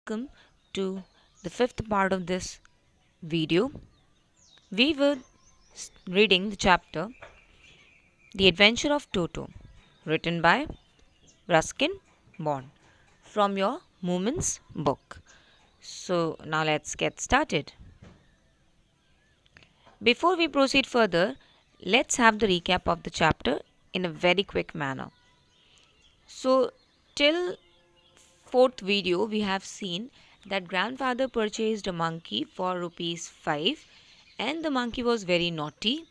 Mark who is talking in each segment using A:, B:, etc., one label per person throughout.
A: welcome to the fifth part of this video. We were reading the chapter The Adventure of Toto, written by Ruskin Bond from your Moments book. So, now let's get started. Before we proceed further, let's have the recap of the chapter in a very quick manner. So, till fourth video, we have seen that grandfather purchased a monkey for rupees 5 and the monkey was very naughty.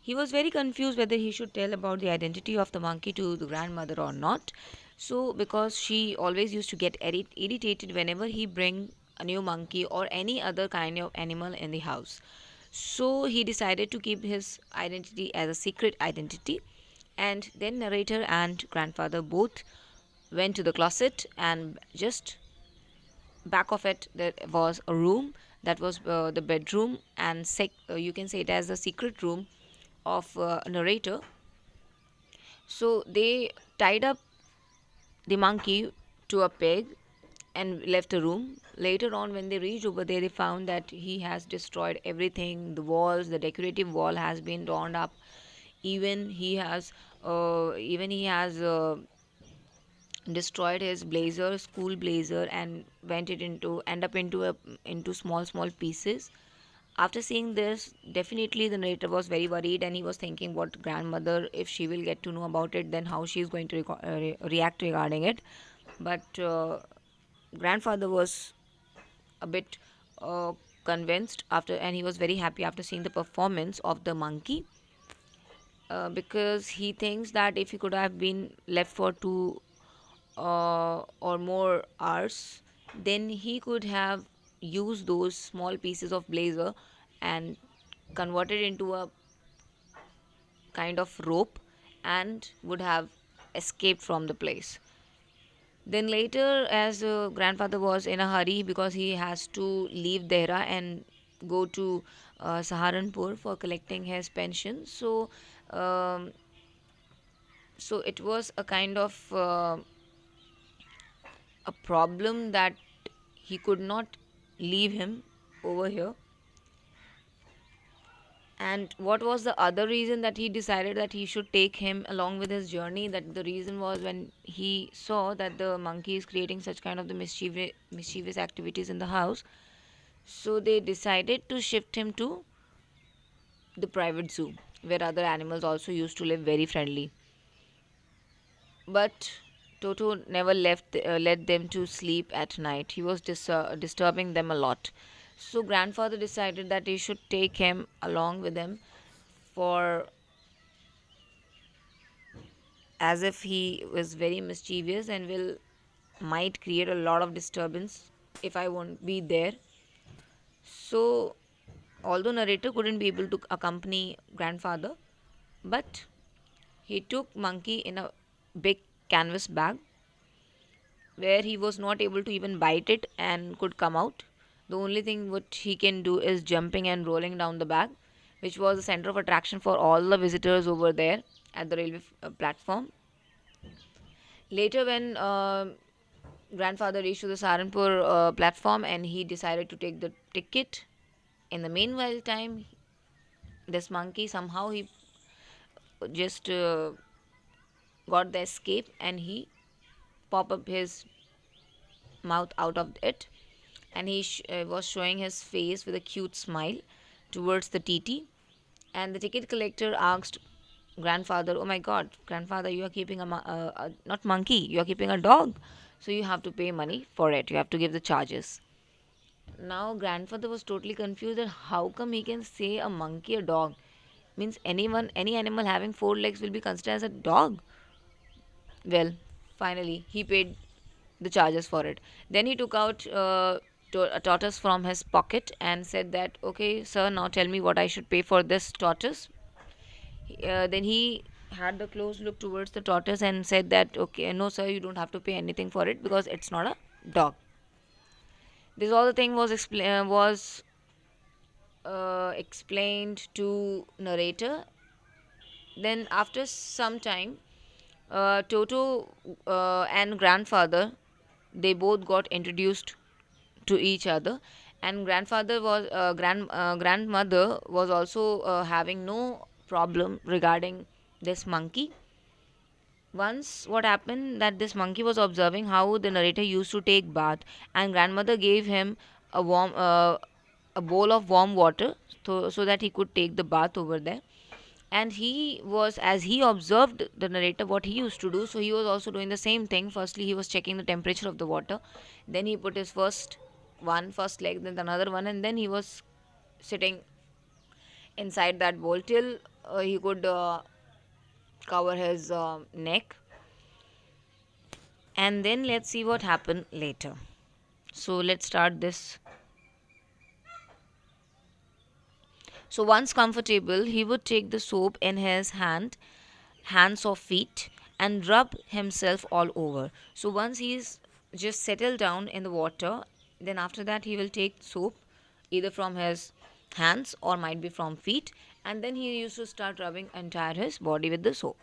A: He was very confused whether he should tell about the identity of the monkey to the grandmother or not. So, because she always used to get irritated whenever he bring a new monkey or any other kind of animal in the house. So, he decided to keep his identity as a secret identity. And then narrator and grandfather both went to the closet, and just back of it there was a room that was the bedroom, and you can say it as a secret room of a narrator. So they tied up the monkey to a peg and left the room. Later on, when they reached over there, they found that he has destroyed everything. The walls, the decorative wall has been torn up. Even he has destroyed his blazer, school blazer, and went it into end up into small pieces. After seeing this, definitely the narrator was very worried, and he was thinking, what grandmother, if she will get to know about it, then how she is going to react regarding it. But grandfather was a bit convinced after, and he was very happy after seeing the performance of the monkey, because he thinks that if he could have been left for 2 or more hours, then he could have used those small pieces of blazer and converted into a kind of rope and would have escaped from the place. Then later, as grandfather was in a hurry because he has to leave Dehra and go to Saharanpur for collecting his pension. Um, so it was a kind of a problem that he could not leave him over here. And what was the other reason that he decided that he should take him along with his journey? That the reason was when he saw that the monkey is creating such kind of the mischievous activities in the house. So they decided to shift him to the private zoo, where other animals also used to live very friendly. But Toto never let them to sleep at night. He was disturbing them a lot. So grandfather decided that he should take him along with him, for as if he was very mischievous and will might create a lot of disturbance if I won't be there. So although narrator couldn't be able to accompany grandfather, but he took monkey in a big canvas bag where he was not able to even bite it and could come out. The only thing what he can do is jumping and rolling down the bag, which was the center of attraction for all the visitors over there at the railway platform. Later, when grandfather reached to the Saharanpur platform and he decided to take the ticket, in the meanwhile time, this monkey somehow he just got the escape, and he pop up his mouth out of it, and he was showing his face with a cute smile towards the TT. And the ticket collector asked grandfather, "Oh my God, grandfather, you are keeping not monkey, you are keeping a dog, so you have to pay money for it. You have to give the charges." Now grandfather was totally confused that how come he can say a monkey a dog, means any animal having 4 legs will be considered as a dog. Well, finally he paid the charges for it. Then he took out a tortoise from his pocket and said that, "Okay, sir, now tell me what I should pay for this tortoise." Then he had the close look towards the tortoise and said that, "Okay, no, sir, you don't have to pay anything for it because it's not a dog." This all the thing was explained to narrator. Then after some time, Toto and grandfather, they both got introduced to each other. And grandmother was also having no problem regarding this monkey. Once what happened that this monkey was observing how the narrator used to take bath, and grandmother gave him a warm a bowl of warm water, so that he could take the bath over there. And he was, as he observed the narrator what he used to do, so he was also doing the same thing. Firstly he was checking the temperature of the water, then he put his first leg, then another one, and then he was sitting inside that bowl till he could cover his neck. And then let's see what happened later. So let's start this. So once comfortable, he would take the soap in his hands or feet, and rub himself all over. So once he's just settled down in the water, then after that he will take soap either from his hands or might be from feet, and then he used to start rubbing entire his body with the soap.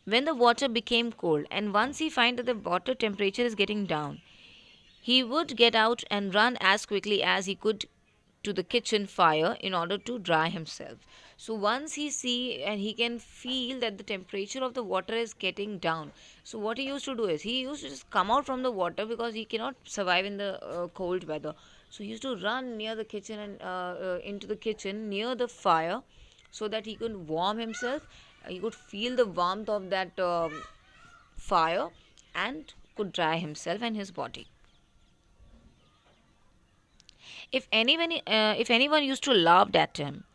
A: When the water became cold, and once he find that the water temperature is getting down, he would get out and run as quickly as he could to the kitchen fire in order to dry himself. So once he see and he can feel that the temperature of the water is getting down, so what he used to do is he used to just come out from the water because he cannot survive in the cold weather. So he used to run near the kitchen and into the kitchen near the fire, so that he could warm himself. He could feel the warmth of that fire and could dry himself and his body. If anyone used to laugh at him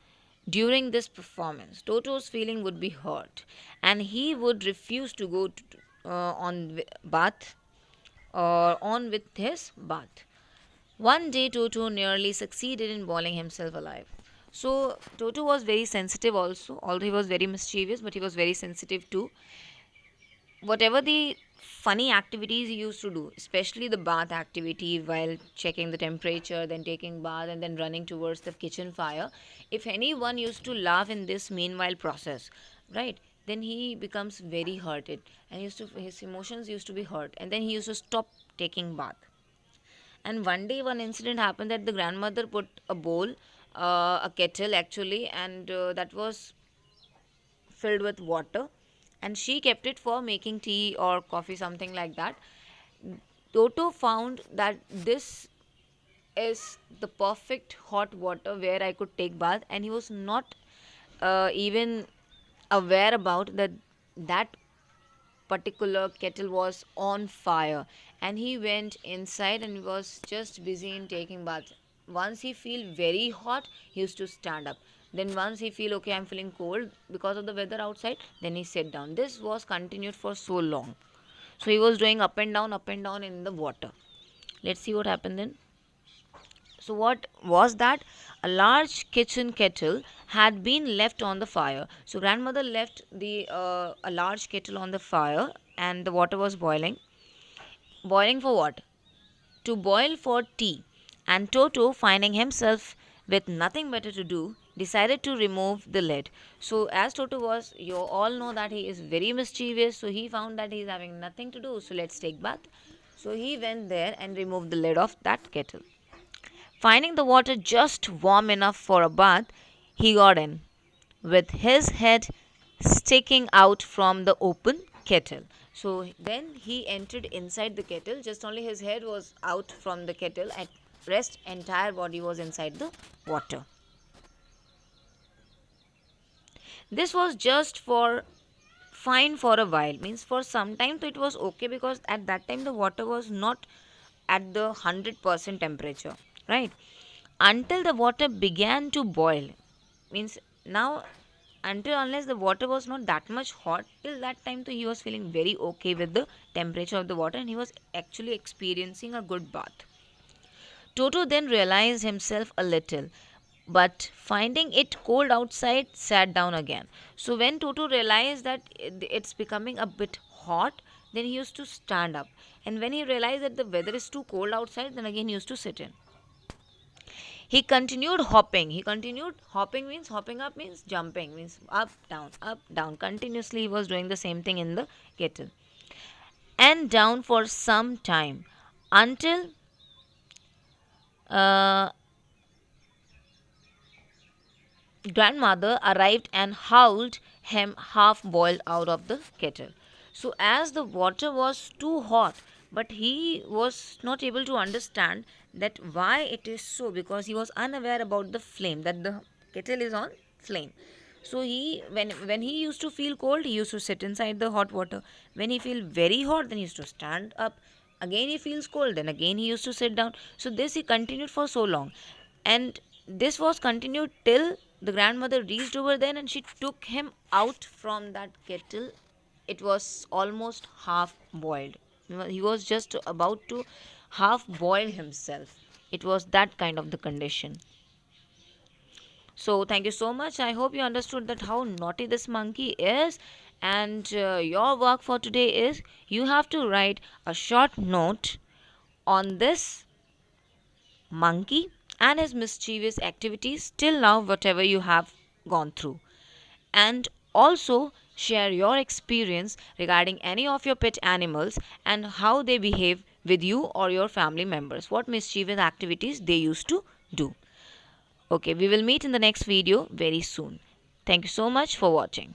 A: during this performance, Toto's feeling would be hurt, and he would refuse to go on bath or on with his bath. One day, Toto nearly succeeded in boiling himself alive. So Toto was very sensitive also, although he was very mischievous, but he was very sensitive too. Whatever the funny activities he used to do, especially the bath activity while checking the temperature, then taking bath, and then running towards the kitchen fire, if anyone used to laugh in this meanwhile process, right, then he becomes very hurted, and his emotions used to be hurt, and then he used to stop taking bath. And one day, one incident happened that the grandmother put a bowl, a kettle actually, and that was filled with water, and she kept it for making tea or coffee, something like that. Toto found that this is the perfect hot water where I could take bath, and he was not even aware about that particular kettle was on fire, and he went inside and was just busy in taking bath. Once he feel very hot, he used to stand up. Then once he feel okay, I'm feeling cold because of the weather outside, then he sit down. This was continued for so long. So he was doing up and down in the water. Let's see what happened then. So what was that? A large kitchen kettle had been left on the fire. So grandmother left the a large kettle on the fire, and the water was boiling. Boiling for what? To boil for tea. And Toto, finding himself with nothing better to do, decided to remove the lid. So as Toto was, you all know that he is very mischievous. So he found that he is having nothing to do. So let's take bath. So he went there and removed the lid of that kettle. Finding the water just warm enough for a bath, he got in, with his head sticking out from the open kettle. So then he entered inside the kettle, just only his head was out from the kettle, and rest entire body was inside the water. This was just for fine for a while, means for some time so it was okay, because at that time the water was not at the 100% temperature, right, until the water began to boil. Means now, until unless the water was not that much hot, till that time so he was feeling very okay with the temperature of the water, and he was actually experiencing a good bath. Toto then realized himself a little, but finding it cold outside, sat down again. So when Toto realized that it's becoming a bit hot, then he used to stand up. And when he realized that the weather is too cold outside, then again he used to sit in. He continued hopping. He continued hopping, means hopping up means jumping, means up, down, up, down. Continuously he was doing the same thing in the kettle. And down for some time, until uh, grandmother arrived and howled him half boiled out of the kettle. So, as the water was too hot, but he was not able to understand that why it is so, because he was unaware about the flame, that the kettle is on flame. So he, when he used to feel cold, he used to sit inside the hot water. When he feel very hot, then he used to stand up. Again he feels cold, then again he used to sit down. So this he continued for so long, and this was continued till the grandmother reached over there and she took him out from that kettle. It was almost half boiled. He was just about to half boil himself. It was that kind of the condition. So thank you so much. I hope you understood that how naughty this monkey is. And your work for today is you have to write a short note on this monkey and his mischievous activities till now, whatever you have gone through. And also share your experience regarding any of your pet animals and how they behave with you or your family members, what mischievous activities they used to do. Okay, we will meet in the next video very soon. Thank you so much for watching.